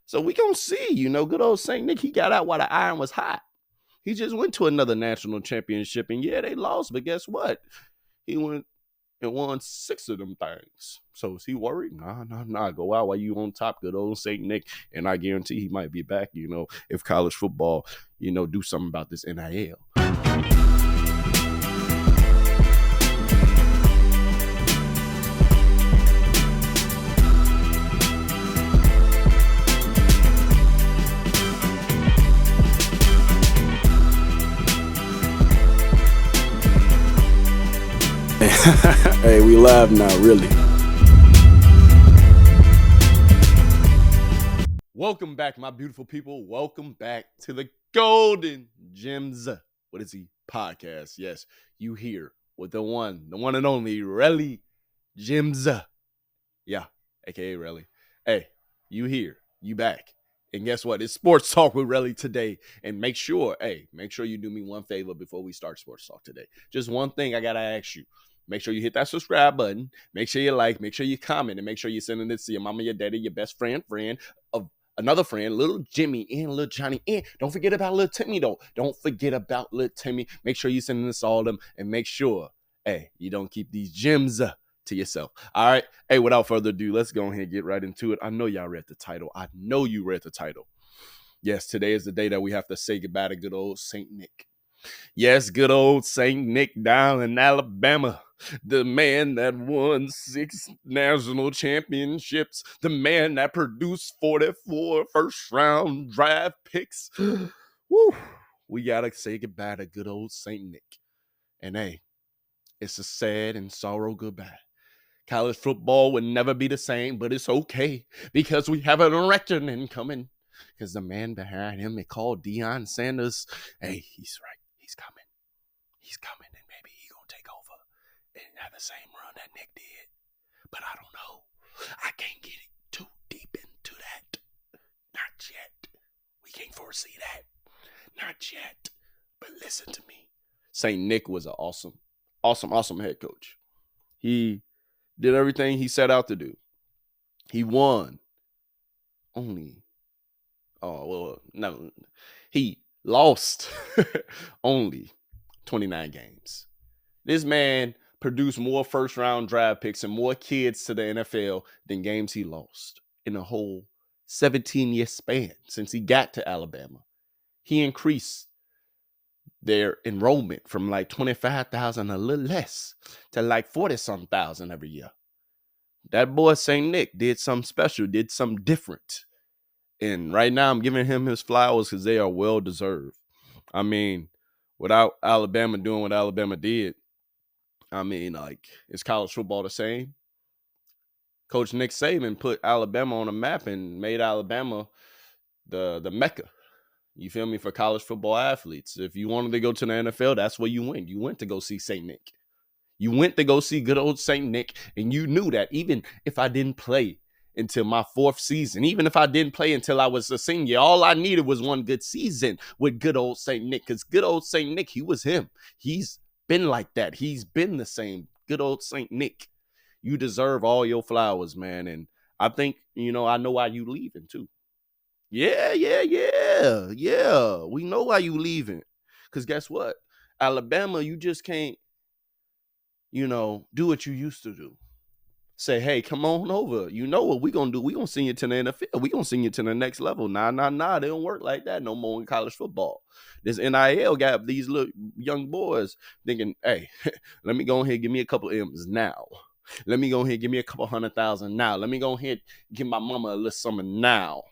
So we gonna see, good old St. Nick, he got out while the iron was hot. He just went to another national championship, and yeah, they lost, but guess what? He went and won 6 of them things. So is he worried? Nah. Go out while you on top, good old St. Nick, and I guarantee he might be back, if college football, do something about this NIL. Hey, we live now, really. Welcome back, my beautiful people. Welcome back to the RellyGemz. What is he? Podcast. Yes, you here with the one and only RellyGemz. Yeah, aka Relly. Hey, you here. You back. And guess what? It's Sports Talk with Relly today. And make sure you do me one favor before we start Sports Talk today. Just one thing I got to ask you. Make sure you hit that subscribe button. Make sure you like. Make sure you comment. And make sure you're sending this to your mama, your daddy, your best friend of another friend, little Jimmy and little Johnny. And don't forget about little Timmy, though. Don't forget about little Timmy. Make sure you're sending this to all of them. And make sure, you don't keep these gems to yourself. All right. Hey, without further ado, let's go ahead and get right into it. I know y'all read the title. I know you read the title. Yes, today is the day that we have to say goodbye to good old St. Nick. Yes, good old St. Nick down in Alabama. The man that won 6 national championships. The man that produced 44 first-round draft picks. Woo! We got to say goodbye to good old St. Nick. And hey, it's a sad and sorrow goodbye. College football would never be the same, but it's okay because we have a reckoning coming. Because the man behind him, they called Deion Sanders. Hey, he's right. He's coming. He's coming, and maybe he's going to take over and have the same run that Nick did. But I don't know. I can't get too deep into that. Not yet. We can't foresee that. Not yet. But listen to me. St. Nick was an awesome head coach. He did everything he set out to do. He won he lost only 29 games. This man produced more first-round draft picks and more kids to the NFL than games he lost in a whole 17-year span since he got to Alabama. He increased their enrollment from like 25,000, a little less, to like 40-some thousand every year. That boy St. Nick did something special, did something different. And right now I'm giving him his flowers because they are well-deserved. I mean, without Alabama doing what Alabama did, is college football the same? Coach Nick Saban put Alabama on the map and made Alabama the mecca. You feel me? For college football athletes. If you wanted to go to the NFL, that's where you went. You went to go see St. Nick. You went to go see good old St. Nick, and you knew that even if I didn't play until my 4th season, even if I didn't play until I was a senior, all I needed was one good season with good old St. Nick. Because good old St. Nick, he was him. He's been like that. He's been the same. Good old St. Nick. You deserve all your flowers, man. And I think, I know why you leaving too. Yeah. We know why you leaving. Because guess what? Alabama, you just can't, do what you used to do. Say, hey, come on over. You know what we going to do? We going to send you to the NFL. We going to send you to the next level. Nah. They don't work like that no more in college football. This NIL got these little young boys thinking, hey, let me go ahead and give me a couple M's now. Let me go ahead and give me a couple 100,000 now. Let me go ahead and give my mama a little something now.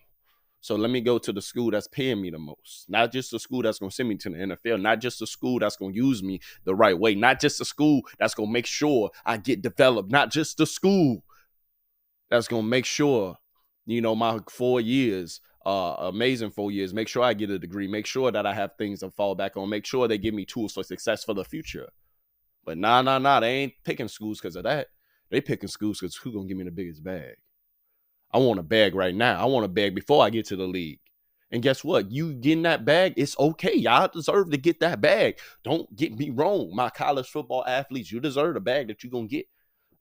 So let me go to the school that's paying me the most. Not just the school that's going to send me to the NFL. Not just the school that's going to use me the right way. Not just the school that's going to make sure I get developed. Not just the school that's going to make sure, my 4 years, amazing 4 years, make sure I get a degree. Make sure that I have things to fall back on. Make sure they give me tools for success for the future. But nah. They ain't picking schools because of that. They picking schools because who's going to give me the biggest bag? I want a bag right now. I want a bag before I get to the league. And guess what? You getting that bag, it's okay. Y'all deserve to get that bag. Don't get me wrong. My college football athletes, you deserve the bag that you're going to get.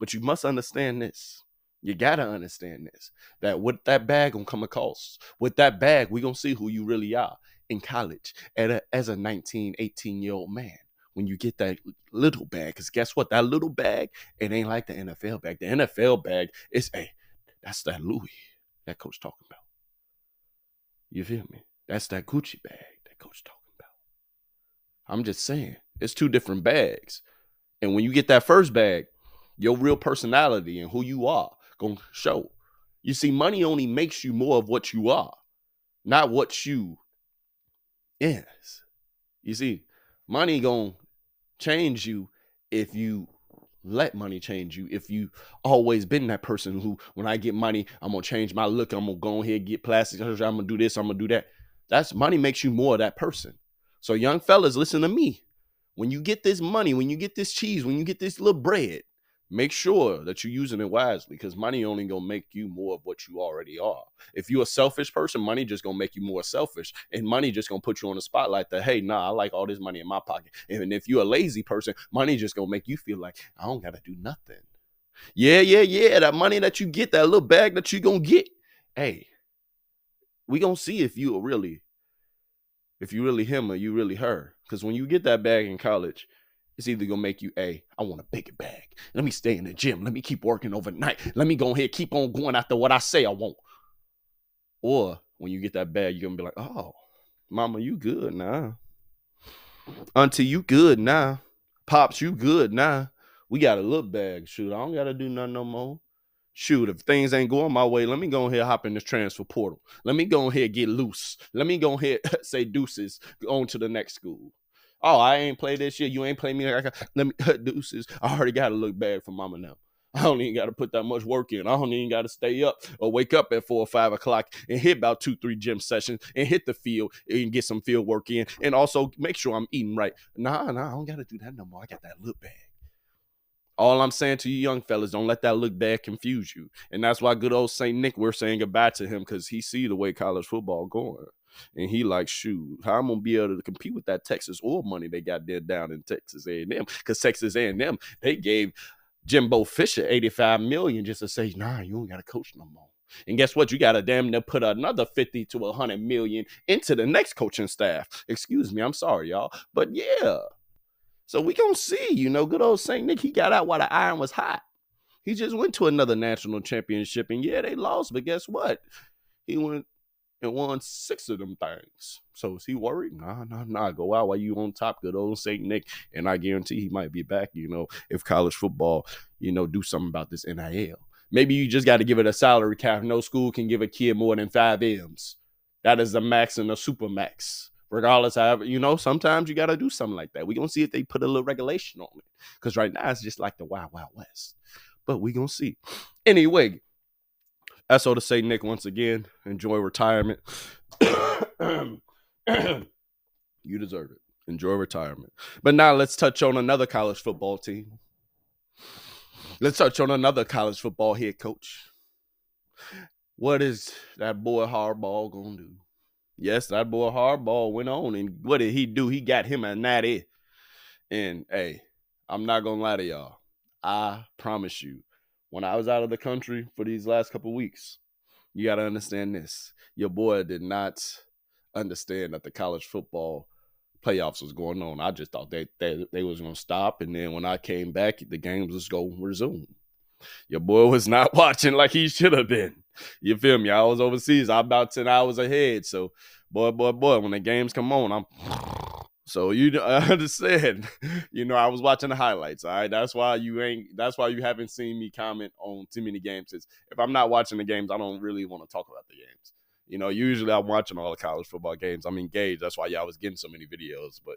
But you must understand this. You got to understand this, that with that bag going to come a cost. With that bag, we going to see who you really are in college as a 19, 18-year-old man. When you get that little bag, because guess what? That little bag, it ain't like the NFL bag. The NFL bag is, hey, that's that Louis that coach talking about. You feel me? That's that Gucci bag that coach talking about. I'm just saying, it's two different bags. And when you get that first bag, your real personality and who you are going to show. You see, money only makes you more of what you are, not what you is. You see, money going to change you if you let money change you. If you always been that person who, when I get money, I'm going to change my look. I'm going to go ahead and get plastic. I'm going to do this. I'm going to do that. That's money makes you more of that person. So young fellas, listen to me. When you get this money, when you get this cheese, when you get this little bread, make sure that you're using it wisely, because money only going to make you more of what you already are. If you're a selfish person, money just going to make you more selfish, and money just going to put you on the spotlight that, hey, nah, I like all this money in my pocket. And if you're a lazy person, money just going to make you feel like, I don't got to do nothing. Yeah. That money that you get, that little bag that you going to get, hey, we going to see if you really him or you really her. Because when you get that bag in college, it's either going to make you, hey, I want a bigger bag. Let me stay in the gym. Let me keep working overnight. Let me go ahead, keep on going after what I say I want. Or when you get that bag, you're going to be like, oh, mama, you good now. Auntie, you good now. Pops, you good now. We got a little bag. Shoot, I don't got to do nothing no more. Shoot, if things ain't going my way, let me go ahead and hop in this transfer portal. Let me go ahead and get loose. Let me go ahead and say deuces on to the next school. Oh, I ain't play this year. You ain't play me. Let me deuces. I already got to look bad for mama now. I don't even got to put that much work in. I don't even got to stay up or wake up at 4 or 5 o'clock and hit about 2-3 gym sessions and hit the field and get some field work in. And also make sure I'm eating right. Nah, I don't got to do that no more. I got that look bag. All I'm saying to you young fellas, don't let that look bad confuse you. And that's why good old St. Nick, we're saying goodbye to him, because he see the way college football going. And he like, shoot, how I'm going to be able to compete with that Texas oil money they got there down in Texas A&M? Because Texas A&M, they gave Jimbo Fisher $85 million just to say, nah, you don't got to coach no more. And guess what? You got to damn near put another $50 to $100 million into the next coaching staff. Excuse me, I'm sorry, y'all. But yeah. So we going to see, good old St. Nick, he got out while the iron was hot. He just went to another national championship, and yeah, they lost, but guess what? He went and won 6 of them things. So is he worried? Nah. Go out while you on top, good old St. Nick, and I guarantee he might be back, if college football, do something about this NIL. Maybe you just got to give it a salary cap. No school can give a kid more than 5 M's. That is the max and the super max. Regardless, however, sometimes you got to do something like that. We're going to see if they put a little regulation on it. Because right now, it's just like the Wild Wild West. But we're going to see. Anyway, that's all to say, Nick, once again, enjoy retirement. You deserve it. Enjoy retirement. But now let's touch on another college football team. Let's touch on another college football head coach. What is that boy Harbaugh going to do? Yes, that boy Harbaugh went on, and what did he do? He got him a natty. And, hey, I'm not going to lie to y'all. I promise you, when I was out of the country for these last couple of weeks, you got to understand this. Your boy did not understand that the college football playoffs was going on. I just thought they was going to stop, and then when I came back, the games was going to resume. Your boy was not watching like he should have been. You feel me? I was overseas. I'm about 10 hours ahead. So, boy, when the games come on, So I understand. I was watching the highlights. All right, that's why you haven't seen me comment on too many games. If I'm not watching the games, I don't really want to talk about the games. Usually I'm watching all the college football games. I'm engaged. That's why y'all was getting so many videos. But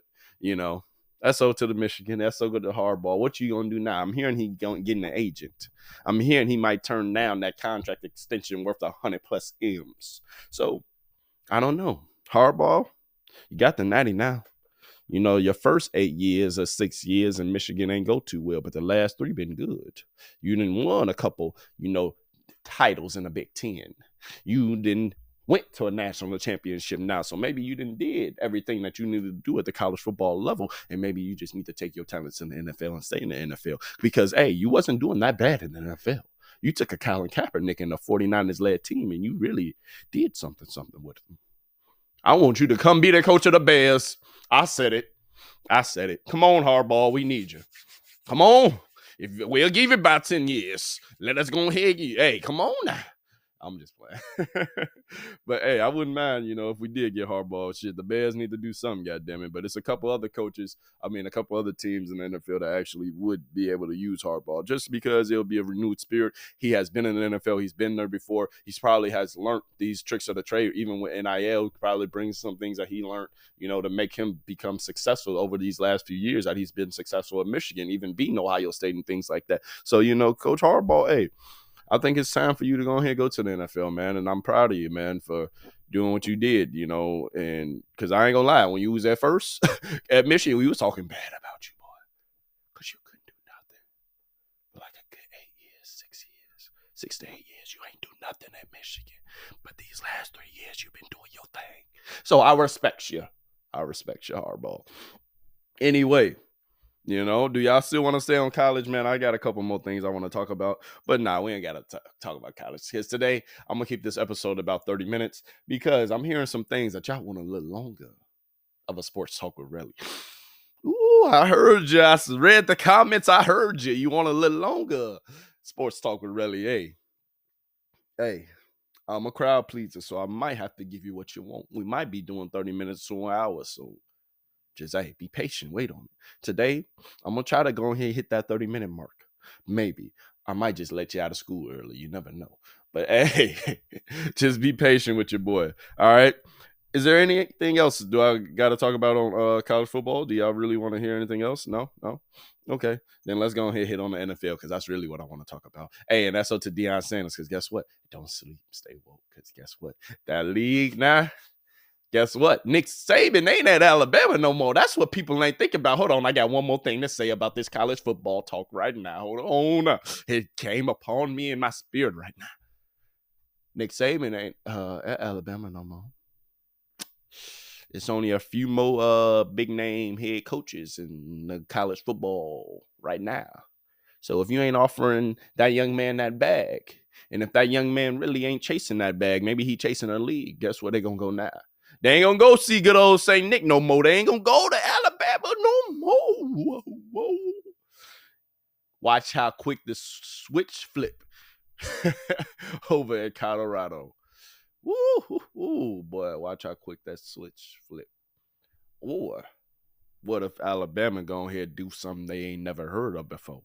that's so to the Michigan. That's so good to Harbaugh. What you gonna do now? I'm hearing he getting an agent. I'm hearing he might turn down that contract extension worth 100+ M's. So I don't know. Harbaugh, you got the natty now. Your first 8 years or 6 years in Michigan ain't go too well, but the last 3 been good. You didn't won a couple, titles in the Big Ten. You didn't went to a national championship now. So maybe you did everything that you needed to do at the college football level. And maybe you just need to take your talents in the NFL and stay in the NFL. Because, hey, you wasn't doing that bad in the NFL. You took a Colin Kaepernick in the 49ers-led team, and you really did something with him. I want you to come be the coach of the Bears. I said it. Come on, Harbaugh. We need you. Come on. We'll give it about 10 years. Let us go ahead. Hey, come on now. I'm just playing. But, hey, I wouldn't mind, if we did get Harbaugh. Shit, the Bears need to do something, goddammit. But it's a couple other a couple other teams in the NFL that actually would be able to use Harbaugh just because it'll be a renewed spirit. He has been in the NFL. He's been there before. He probably has learned these tricks of the trade. Even with NIL, probably brings some things that he learned, to make him become successful over these last few years that he's been successful at Michigan, even beating Ohio State and things like that. So, Coach Harbaugh, hey, I think it's time for you to go ahead and go to the NFL, man. And I'm proud of you, man, for doing what you did, and because I ain't gonna lie, when you was at first at Michigan, we was talking bad about you, boy, because you couldn't do nothing for like a good 6 to 8 years. You ain't do nothing at Michigan. But these last 3 years, you've been doing your thing. So I respect you. Harbaugh. Anyway. Do y'all still want to stay on college, man? I got a couple more things I want to talk about. But nah, we ain't got to talk about college. Because today, I'm going to keep this episode about 30 minutes because I'm hearing some things that y'all want a little longer of a sports talk with Relly. Ooh, I heard you. I read the comments. I heard you. You want a little longer sports talk with Relly. Hey, I'm a crowd pleaser, so I might have to give you what you want. We might be doing 30 minutes to an hour, so just, hey, be patient. Wait on it. Today, I'm going to try to go ahead and hit that 30-minute mark. Maybe. I might just let you out of school early. You never know. But, hey, just be patient with your boy. All right? Is there anything else do I got to talk about on college football? Do y'all really want to hear anything else? No? Okay. Then let's go ahead and hit on the NFL because that's really what I want to talk about. Hey, and that's up to Deion Sanders because guess what? Don't sleep. Stay woke because guess what? That league now. Guess what? Nick Saban ain't at Alabama no more. That's what people ain't thinking about. Hold on. I got one more thing to say about this college football talk right now. Hold on. It came upon me in my spirit right now. Nick Saban ain't at Alabama no more. It's only a few more big name head coaches in the college football right now. So if you ain't offering that young man that bag, and if that young man really ain't chasing that bag, maybe he chasing a league, guess where they going to go now? They ain't going to go see good old St. Nick no more. They ain't going to go to Alabama no more. Whoa. Watch how quick the switch flip over at Colorado. Woo, boy, watch how quick that switch flip. Or what if Alabama go ahead and do something they ain't never heard of before?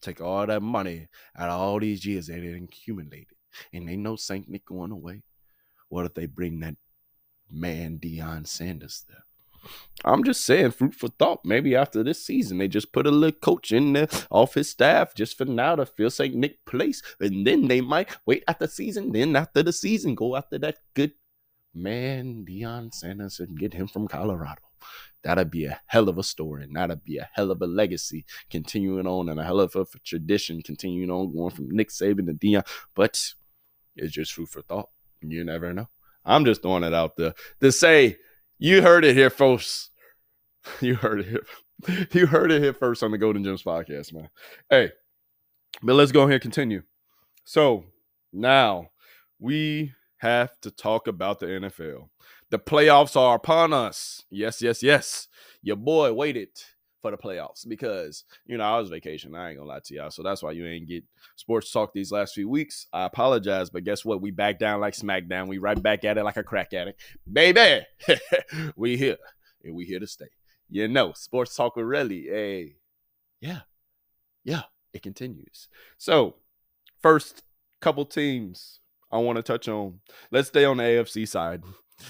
Take all that money out of all these years they didn't accumulate it. And they know St. Nick going away. What if they bring that man Deion Sanders there? I'm just saying, fruit for thought. Maybe after this season, they just put a little coach in there off his staff just for now to fill St. Nick place. And then they might wait after the season. Then after the season, go after that good man Deion Sanders and get him from Colorado. That'd be a hell of a story, and that'd be a hell of a legacy continuing on, and a hell of a tradition continuing on, going from Nick Saban to Deion. But it's just food for thought. You never know. I'm just throwing it out there to say, you heard it here, folks. You heard it here first on the Golden Gems podcast, man. Hey, but let's go ahead and continue. So now we have to talk about the NFL. The playoffs are upon us. Yes. Your boy waited for the playoffs because, I was vacation. I ain't gonna lie to y'all. So that's why you ain't get sports talk these last few weeks. I apologize, but guess what? We back down like SmackDown. We right back at it like a crack addict. Baby, we here. And we here to stay. Sports talk with Relly. Hey, yeah, it continues. So, first couple teams I want to touch on. Let's stay on the AFC side.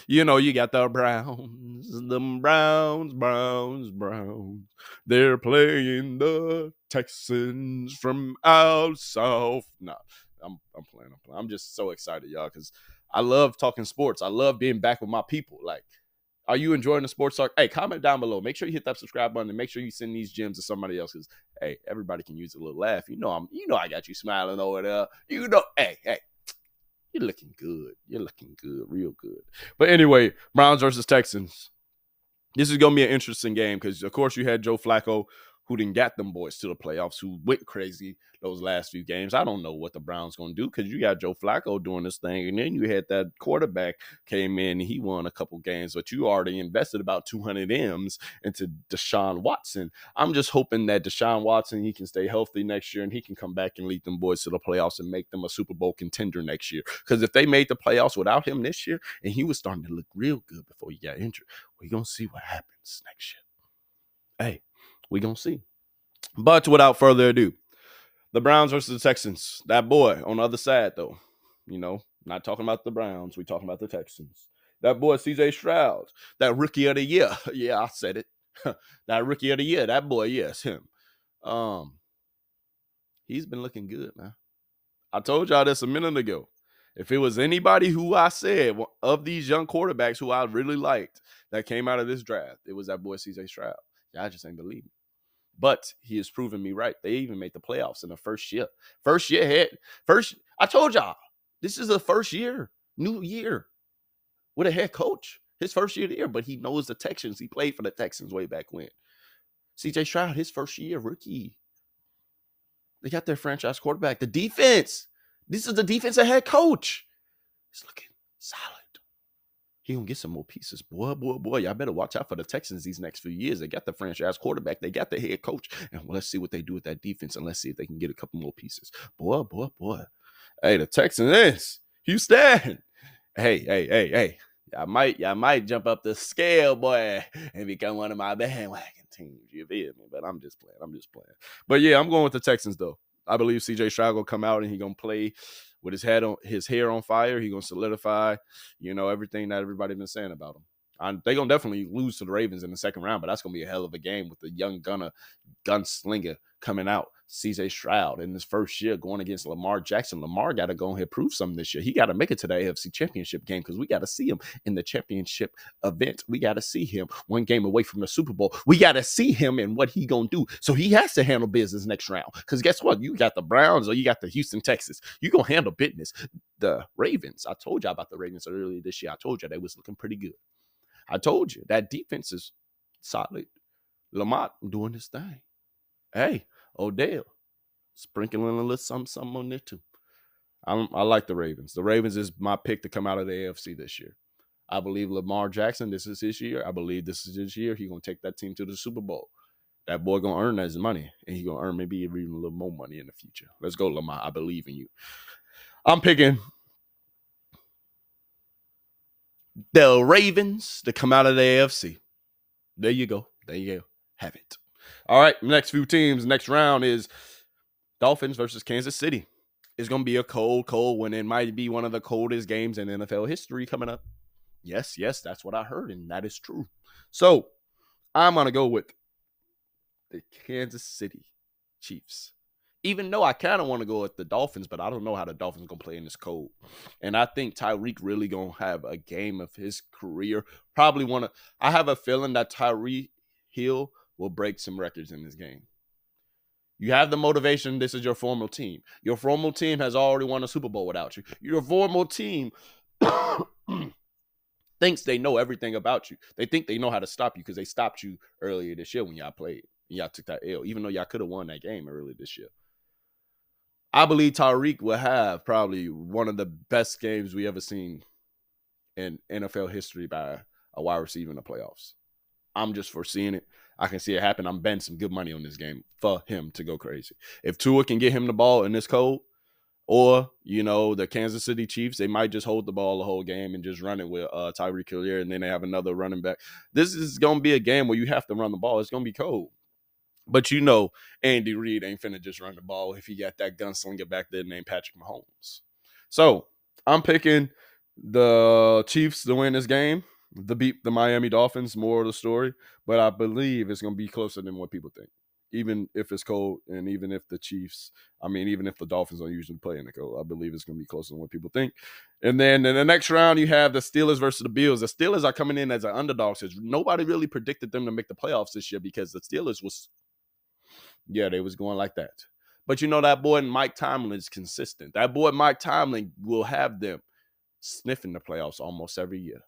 You got the Browns. They're playing the Texans from out south. No, I'm playing. I'm just so excited, y'all, because I love talking sports. I love being back with my people. Like, are you enjoying the sports talk? Hey, comment down below. Make sure you hit that subscribe button and make sure you send these gems to somebody else because, hey, everybody can use a little laugh. I got you smiling over there. Hey. You're looking good. Real good. But anyway, Browns versus Texans. This is going to be an interesting game because, of course, you had Joe Flacco, who didn't got them boys to the playoffs, who went crazy those last few games. I don't know what the Browns going to do because you got Joe Flacco doing this thing, and then you had that quarterback came in and he won a couple games, but you already invested about 200 M's into Deshaun Watson. I'm just hoping that Deshaun Watson, he can stay healthy next year and he can come back and lead them boys to the playoffs and make them a Super Bowl contender next year. Because if they made the playoffs without him this year and he was starting to look real good before he got injured, we're going to see what happens next year. Hey, we're going to see. But without further ado, the Browns versus the Texans. That boy on the other side, though, not talking about the Browns. We're talking about the Texans. That boy, C.J. Stroud, that rookie of the year. Yeah, I said it. That rookie of the year. That boy, yes, him. He's been looking good, man. I told y'all this a minute ago. If it was anybody who I said of these young quarterbacks who I really liked that came out of this draft, it was that boy C.J. Stroud. Y'all just ain't believe me. But he has proven me right. They even made the playoffs in the first year. I told y'all, this is the first year, new year, with a head coach. His first year of the year, but he knows the Texans. He played for the Texans way back when. C.J. Stroud, his first year, rookie. They got their franchise quarterback. The defense. This is the defensive head coach. He's looking solid. He gonna get some more pieces. Boy. Y'all better watch out for the Texans these next few years. They got the franchise quarterback. They got the head coach. And let's see what they do with that defense. And let's see if they can get a couple more pieces. Boy. Hey, the Texans is Houston. Hey. Y'all might jump up the scale, boy, and become one of my bandwagon teams. You feel me? But I'm just playing. But yeah, I'm going with the Texans, though. I believe C.J. Stroud will come out and he's going to play with his hair on fire. He's going to solidify, everything that everybody's been saying about him. They're going to definitely lose to the Ravens in the second round, but that's going to be a hell of a game with the young gunslinger coming out, C.J. Stroud, in his first year going against Lamar Jackson. Lamar got to go ahead and prove something this year. He got to make it to the AFC Championship game because we got to see him in the championship event. We got to see him one game away from the Super Bowl. We got to see him and what he going to do. So he has to handle business next round because guess what? You got the Browns or you got the Houston Texans. You going to handle business. The Ravens, I told you about the Ravens earlier this year. I told you they was looking pretty good. I told you that defense is solid. Lamont doing his thing. Hey, Odell, sprinkling a little something on there too. I like the Ravens. The Ravens is my pick to come out of the AFC this year. I believe Lamar Jackson, this is his year. I believe this is his year. He's going to take that team to the Super Bowl. That boy going to earn his money, and he's going to earn maybe even a little more money in the future. Let's go, Lamar. I believe in you. I'm picking the Ravens to come out of the AFC. There you go. Have it. All right, next few teams. Next round is Dolphins versus Kansas City. It's going to be a cold one. It might be one of the coldest games in NFL history coming up. Yes, that's what I heard, and that is true. So I'm going to go with the Kansas City Chiefs. Even though I kind of want to go with the Dolphins, but I don't know how the Dolphins going to play in this cold. And I think Tyreek really going to have a game of his career. I have a feeling that Tyreek Hill will break some records in this game. You have the motivation. This is your former team. Your former team has already won a Super Bowl without you. Your former team thinks they know everything about you. They think they know how to stop you because they stopped you earlier this year when y'all played. And y'all took that L, even though y'all could have won that game earlier this year. I believe Tyreek will have probably one of the best games we ever seen in NFL history by a wide receiver in the playoffs. I'm just foreseeing it. I can see it happen. I'm betting some good money on this game for him to go crazy. If Tua can get him the ball in this cold, or, the Kansas City Chiefs, they might just hold the ball the whole game and just run it with Tyreek Hill, and then they have another running back. This is going to be a game where you have to run the ball. It's going to be cold. But Andy Reid ain't finna just run the ball if he got that gunslinger back there named Patrick Mahomes. So I'm picking the Chiefs to win this game, to beat the Miami Dolphins, more of the story. But I believe it's going to be closer than what people think. Even if it's cold and even if even if the Dolphins don't usually play in the cold, I believe it's going to be closer than what people think. And then in the next round, you have the Steelers versus the Bills. The Steelers are coming in as an underdog. So nobody really predicted them to make the playoffs this year because the Steelers they was going like that. But that boy Mike Tomlin is consistent. That boy Mike Tomlin will have them sniffing the playoffs almost every year.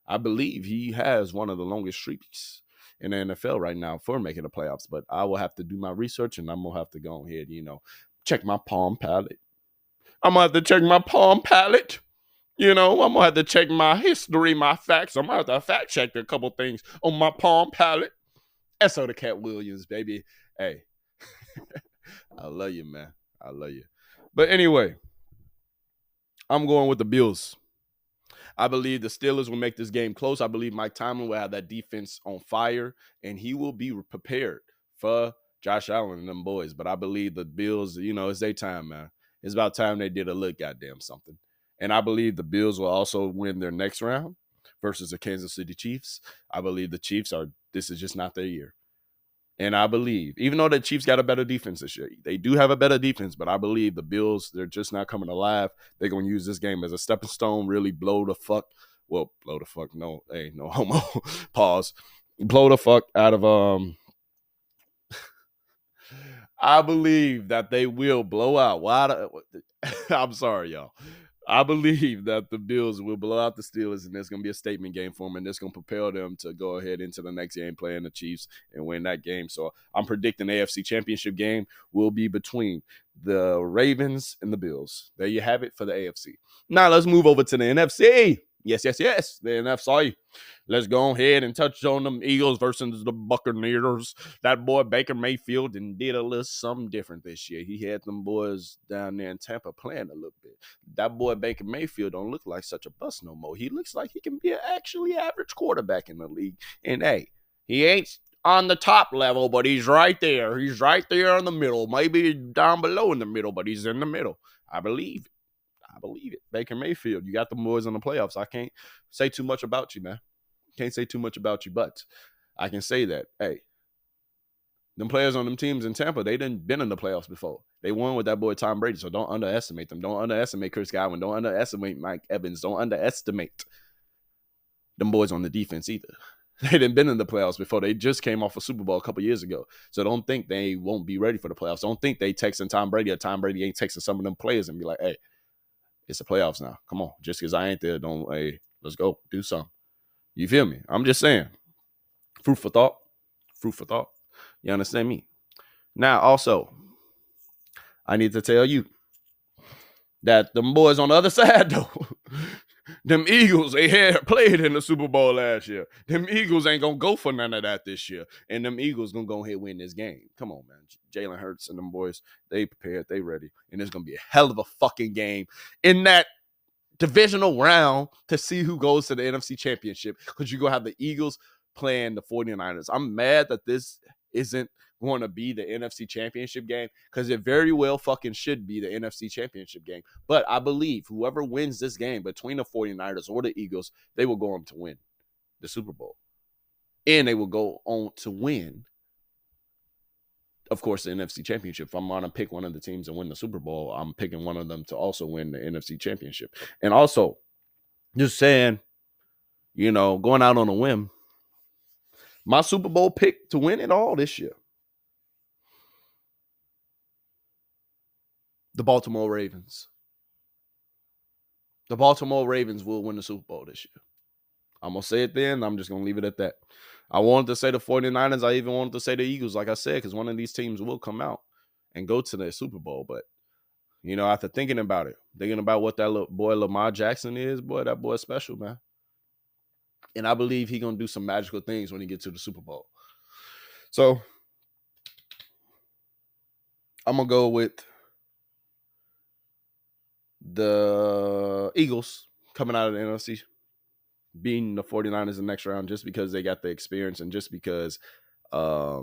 I believe he has one of the longest streaks in the NFL right now for making the playoffs. But I will have to do my research, and I'm gonna have to go ahead, check my Palm Pilot. I'm gonna have to check my Palm Pilot. I'm gonna have to check my history, my facts. I'm gonna have to fact check a couple things on my Palm Pilot. S.O. the Cat Williams, baby. Hey, I love you, man. I love you. But anyway, I'm going with the Bills. I believe the Steelers will make this game close. I believe Mike Tomlin will have that defense on fire, and he will be prepared for Josh Allen and them boys. But I believe the Bills, it's their time, man. It's about time they did a little goddamn something. And I believe the Bills will also win their next round versus the Kansas City Chiefs. I believe the Chiefs this is just not their year. And I believe, even though the Chiefs got a better defense this year, they do have a better defense, but I believe the Bills, they're just not coming alive. They're going to use this game as a stepping stone, really blow the fuck, no, hey, no homo, pause, blow the fuck out of, I believe that they will blow out. I'm sorry, y'all. I believe that the Bills will blow out the Steelers, and it's going to be a statement game for them, and it's going to propel them to go ahead into the next game playing the Chiefs and win that game. So I'm predicting the AFC Championship game will be between the Ravens and the Bills. There you have it for the AFC. Now let's move over to the NFC. Yes, the NFC. Let's go ahead and touch on them Eagles versus the Buccaneers. That boy Baker Mayfield did a little something different this year. He had them boys down there in Tampa playing a little bit. That boy Baker Mayfield don't look like such a bust no more. He looks like he can be an actually average quarterback in the league. And hey, he ain't on the top level, but he's right there. He's right there in the middle. Maybe down below in the middle, but he's in the middle. I believe it. Baker Mayfield, you got the boys in the playoffs. I can't say too much about you, man. Can't say too much about you, but I can say that, hey, them players on them teams in Tampa, they done been in the playoffs before. They won with that boy Tom Brady, so don't underestimate them. Don't underestimate Chris Godwin. Don't underestimate Mike Evans. Don't underestimate them boys on the defense either. They done been in the playoffs before. They just came off a Super Bowl a couple years ago. So don't think they won't be ready for the playoffs. Don't think they texting Tom Brady or Tom Brady ain't texting some of them players and be like, hey, it's the playoffs now. Come on. Just because I ain't there, let's go. Do something. You feel me? I'm just saying. Fruit for thought. You understand me? Now, also, I need to tell you that them boys on the other side, though, them Eagles, they had played in the Super Bowl last year. Them Eagles ain't going to go for none of that this year. And them Eagles going to go ahead and win this game. Come on, man. Jalen Hurts and them boys, they prepared. They ready. And it's going to be a hell of a fucking game in that divisional round to see who goes to the NFC Championship, because you're going to have the Eagles playing the 49ers. I'm mad that this isn't going to be the NFC Championship game, because it very well fucking should be the NFC Championship game. But I believe whoever wins this game between the 49ers or the Eagles, they will go on to win the Super Bowl. And they will go on to win, of course, the NFC Championship. If I'm going to pick one of the teams and win the Super Bowl, I'm picking one of them to also win the NFC Championship. And also, just saying, going out on a whim, my Super Bowl pick to win it all this year, the Baltimore Ravens. The Baltimore Ravens will win the Super Bowl this year. I'm going to say it then. I'm just going to leave it at that. I wanted to say the 49ers. I even wanted to say the Eagles, like I said, because one of these teams will come out and go to the Super Bowl. But, after thinking about what that little boy Lamar Jackson is, boy, that boy's special, man. And I believe he's going to do some magical things when he gets to the Super Bowl. So, I'm going to go with the Eagles coming out of the NFC, beating the 49ers in the next round, just because they got the experience and just because I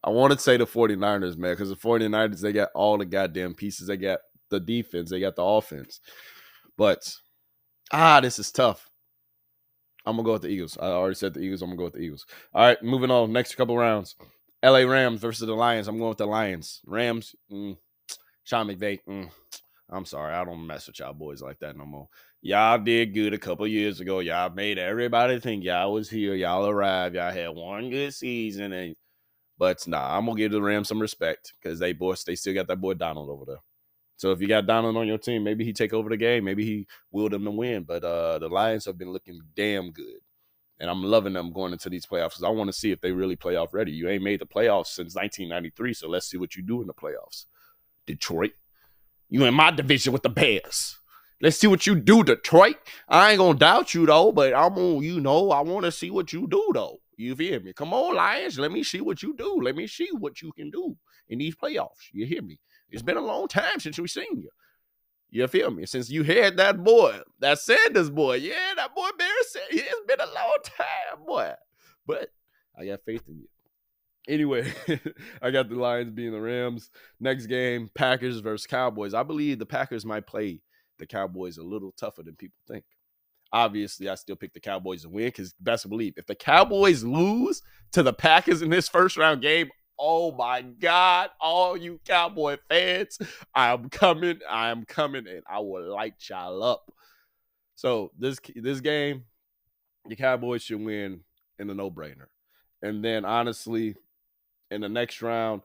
want to say the 49ers, man, because the 49ers, they got all the goddamn pieces. They got the defense. They got the offense. But, this is tough. I'm going to go with the Eagles. I already said the Eagles. I'm going to go with the Eagles. All right, moving on. Next couple rounds. LA Rams versus the Lions. I'm going with the Lions. Rams, Sean McVay, I'm sorry. I don't mess with y'all boys like that no more. Y'all did good a couple years ago. Y'all made everybody think y'all was here. Y'all arrived. Y'all had one good season. But I'm going to give the Rams some respect, because they still got that boy Donald over there. So if you got Donald on your team, maybe he take over the game. Maybe he will them to win. But the Lions have been looking damn good. And I'm loving them going into these playoffs because I want to see if they really playoff ready. You ain't made the playoffs since 1993, so let's see what you do in the playoffs. Detroit, you in my division with the Bears. Let's see what you do, Detroit. I ain't going to doubt you, though, but I want to see what you do, though. You feel me? Come on, Lions. Let me see what you do. Let me see what you can do in these playoffs. You hear me? It's been a long time since we've seen you. You feel me? Since you had that boy, that Sanders boy. Yeah, that boy Barry Sanders. It's been a long time, boy. But I got faith in you. Anyway, I got the Lions beating the Rams. Next game, Packers versus Cowboys. I believe the Packers might play the Cowboys a little tougher than people think. Obviously, I still pick the Cowboys to win because best believe if the Cowboys lose to the Packers in this first round game, oh my God, all you Cowboy fans, I'm coming, and I will light y'all up. So this game, the Cowboys should win in a no-brainer. And then honestly, in the next round,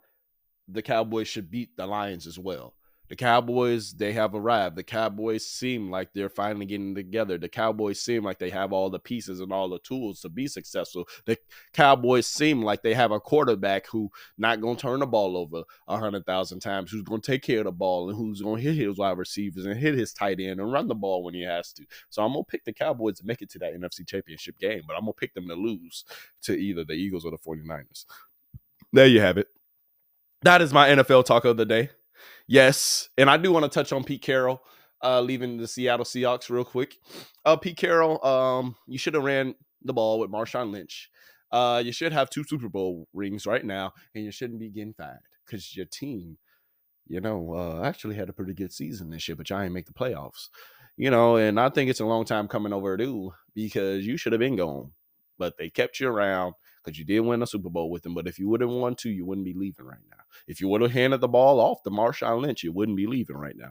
the Cowboys should beat the Lions as well. The Cowboys, they have arrived. The Cowboys seem like they're finally getting together. The Cowboys seem like they have all the pieces and all the tools to be successful. The Cowboys seem like they have a quarterback who not going to turn the ball over 100,000 times, who's going to take care of the ball and who's going to hit his wide receivers and hit his tight end and run the ball when he has to. So I'm going to pick the Cowboys to make it to that NFC Championship game, but I'm going to pick them to lose to either the Eagles or the 49ers. There you have it. That is my NFL talk of the day. Yes, and I do want to touch on Pete Carroll leaving the Seattle Seahawks real quick. Pete Carroll, you should have ran the ball with Marshawn Lynch. You should have 2 Super Bowl rings right now, and you shouldn't be getting fired because your team, actually had a pretty good season this year, but y'all ain't make the playoffs. And I think it's a long time coming overdue because you should have been gone, but they kept you around because you did win a Super Bowl with them. But if you would have won 2, you wouldn't be leaving right now. If you would have handed the ball off to Marshawn Lynch, you wouldn't be leaving right now.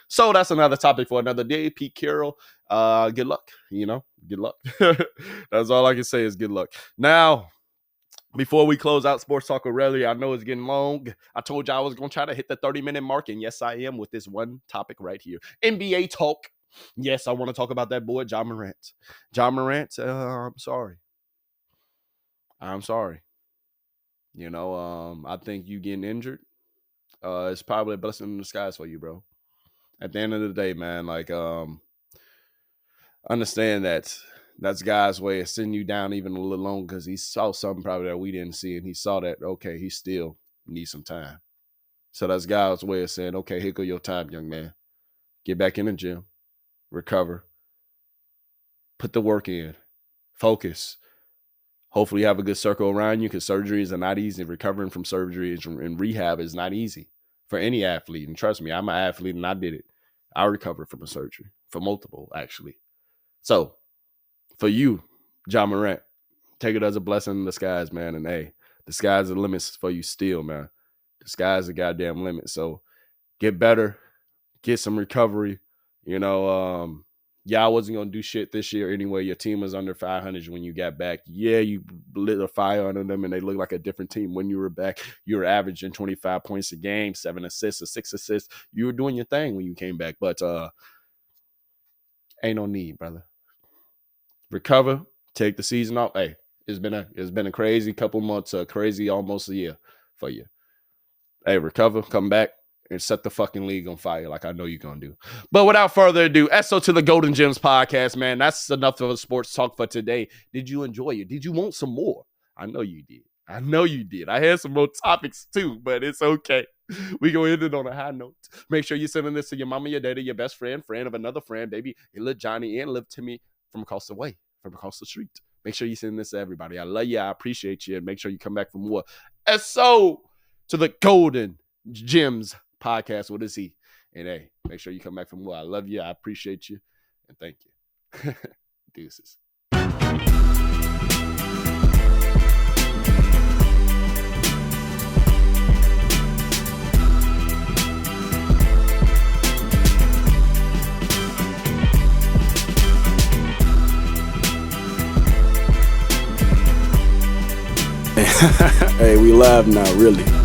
So that's another topic for another day. Pete Carroll, good luck. Good luck. That's all I can say is good luck. Now, before we close out Sports Talk with Relly, I know it's getting long. I told you I was going to try to hit the 30-minute mark, and yes, I am with this one topic right here. NBA talk. Yes, I want to talk about that boy, Ja Morant. Ja Morant, I'm sorry. I'm sorry. I think you getting injured, it's probably a blessing in disguise for you, bro. At the end of the day, man, understand that's God's way of sending you down even a little longer because he saw something probably that we didn't see, and he saw that, okay, he still needs some time. So that's God's way of saying, okay, here go your time, young man. Get back in the gym, recover, put the work in, focus. Hopefully you have a good circle around you because surgeries are not easy. Recovering from surgery and rehab is not easy for any athlete. And trust me, I'm an athlete and I did it. I recovered from a surgery, for multiple, actually. So for you, Ja Morant, take it as a blessing in disguise, man. And hey, the sky's the limits for you still, man. The sky's the goddamn limit. So get better, get some recovery. Y'all wasn't going to do shit this year anyway. Your team was under 500 when you got back. Yeah, you lit a fire under them, and they looked like a different team when you were back. You were averaging 25 points a game, 7 assists or 6 assists. You were doing your thing when you came back, but ain't no need, brother. Recover, take the season off. Hey, it's been a crazy couple months, crazy almost a year for you. Hey, recover, come back, and set the fucking league on fire like I know you're going to do. But without further ado, SO to the RellyGemz podcast, man. That's enough of a sports talk for today. Did you enjoy it? Did you want some more? I know you did. I had some more topics too, but it's okay. We go end it on a high note. Make sure you're sending this to your mama, your daddy, your best friend of another friend, baby, and little Johnny and little Timmy from across the street. Make sure you send this to everybody. I love you. I appreciate you. And make sure you come back for more. SO to the RellyGemz podcast. What is he? And hey, make sure you come back for more. I love you. I appreciate you. And thank you. Deuces. Hey, we live now, really.